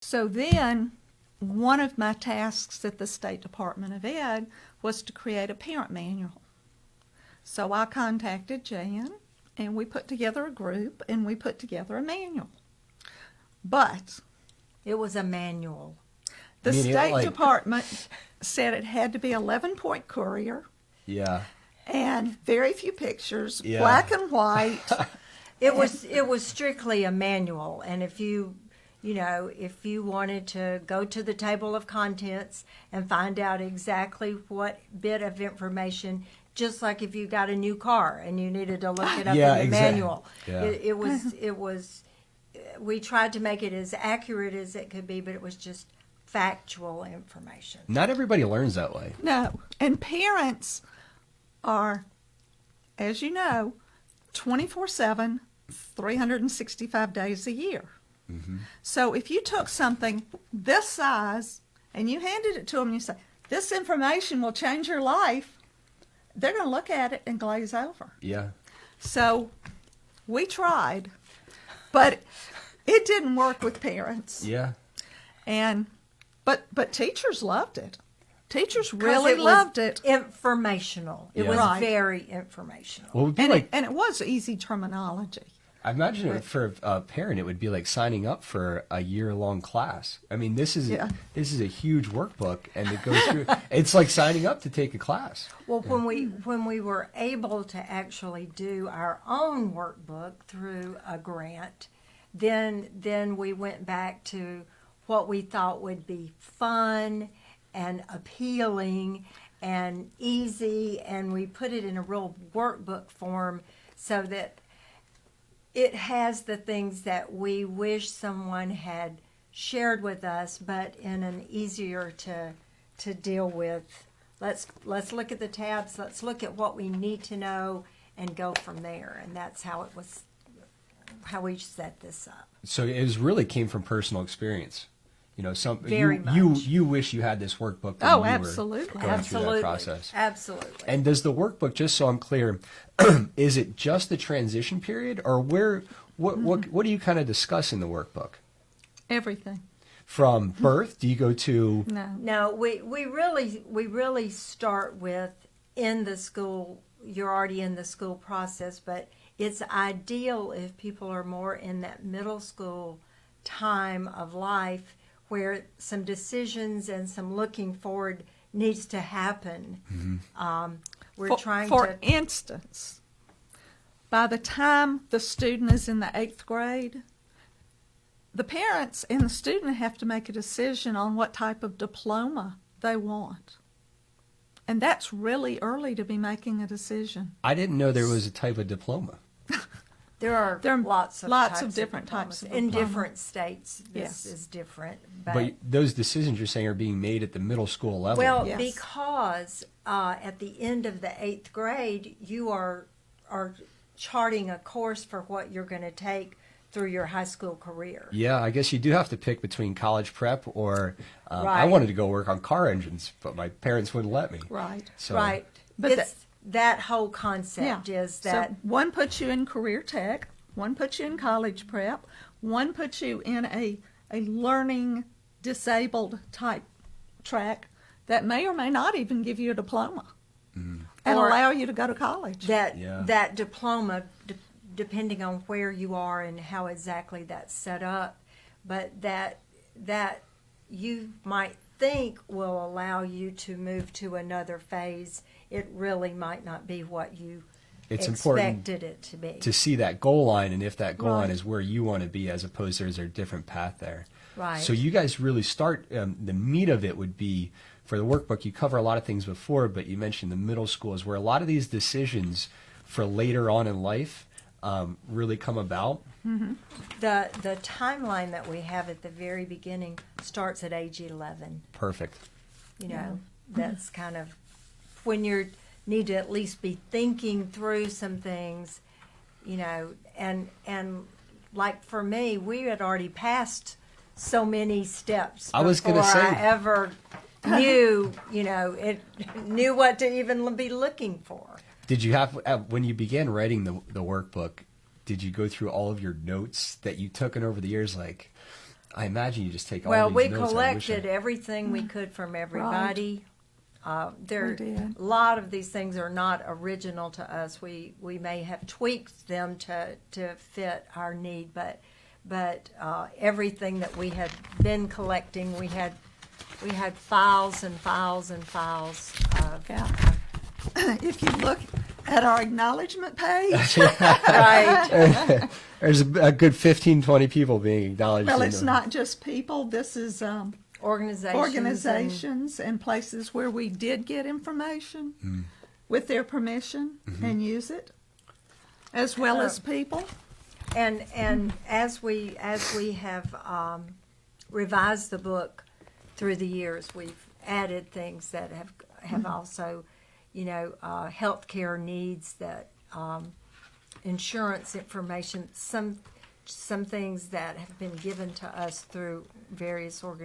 So then one of my tasks at the State Department of Ed was to create a parent manual. So I contacted Jan, and we put together a group, and we put together a manual. But It was a manual. the Meaning, State like- Department said it had to be 11-point courier Yeah. and very few pictures, Yeah. black and white. It was strictly a manual, and if you wanted to go to the table of contents and find out exactly what bit of information, just like if you got a new car and you needed to look it up Yeah, in the exact- manual, yeah. it was. We tried to make it as accurate as it could be, but it was just factual information. Not everybody learns that way. No. And parents are, as you know, 24/7, 365 days a year. Mm-hmm. So if you took something this size and you handed it to them and you say, this information will change your life, they're going to look at it and glaze over. Yeah. So we tried, but it didn't work with parents. Yeah. And but teachers loved it. Teachers 'Cause really it was loved it. Informational. It Yeah. was Right. very informational. Well, it would be And like, it was easy terminology. I imagine it for a parent, it would be like signing up for a year-long class. I mean, this is Yeah. a huge workbook, and it goes through. It's like signing up to take a class. Well, when we were able to actually do our own workbook through a grant, then we went back to what we thought would be fun and appealing and easy, and we put it in a real workbook form so that it has the things that we wish someone had shared with us, but in an easier to deal with. Let's look at the tabs. Let's look at what we need to know and go from there. And that's how it was, how we set this up. So it really came from personal experience. You know, Very you much. you wish you had this workbook. When Oh, you absolutely. Were going through that process. Absolutely. And does the workbook, just so I'm clear, is it just the transition period, or what do you kind of discuss in the workbook? Everything. From birth, do you go to? No. No, we really start with in the school. You're already in the school process, but it's ideal if people are more in that middle school time of life where some decisions and some looking forward needs to happen. Mm-hmm. We're trying For to. instance, by the time the student is in the 8th grade, the parents and the student have to make a decision on what type of diploma they want. And that's really early to be making a decision. I didn't know there was a type of diploma. There are lots of different types diplomas. of in diploma. different states. This Yes. is different, But those decisions you're saying are being made at the middle school level. well, Yes. because at the end of the 8th grade, you are charting a course for what you're going to take through your high school career. Yeah, I guess you do have to pick between college prep or I Right. wanted to go work on car engines, but my parents wouldn't let me. Right. So, Right. But It's that whole concept is that So one puts you in career tech, one puts you in college prep, one puts you in a learning disabled type track that may or may not even give you a diploma and Or- allow you to go to college. Yeah. that diploma, depending on where you are and how exactly that's set up, but that you might think will allow you to move to another phase, it really might not be what you It's important expected it to be. to see that goal line, and if that goal line Right. is where you want to be, as opposed to there's a different path there. Right. So you guys really start, the meat of it would be, for the workbook, you cover a lot of things before, but you mentioned the middle school is where a lot of these decisions for later on in life really come about. The timeline that we have at the very beginning starts at age 11. Perfect. You know, that's kind of when you need to at least be thinking through some things, you know, and like for me, we had already passed so many steps I was gonna before say. I ever knew, you know, knew what to even be looking for. Did you have, when you began writing the workbook, did you go through all of your notes that you took in over the years? Like, I imagine you just take all Well, these we notes. I wish collected everything we could from everybody. There, We did. a lot of these things are not original to us. We may have tweaked them to fit our need, but everything that we had been collecting, we had files and files and files of. Yeah. If you look at our acknowledgement page, Right. There's a good 15, 20 people being acknowledged. well, in it's the- not just people. This is organizations and places where we did get information with their permission and use it, as well as people. And as we have revised the book through the years, we've added things that have also, healthcare needs, that insurance information, some things that have been given to us through various organizations.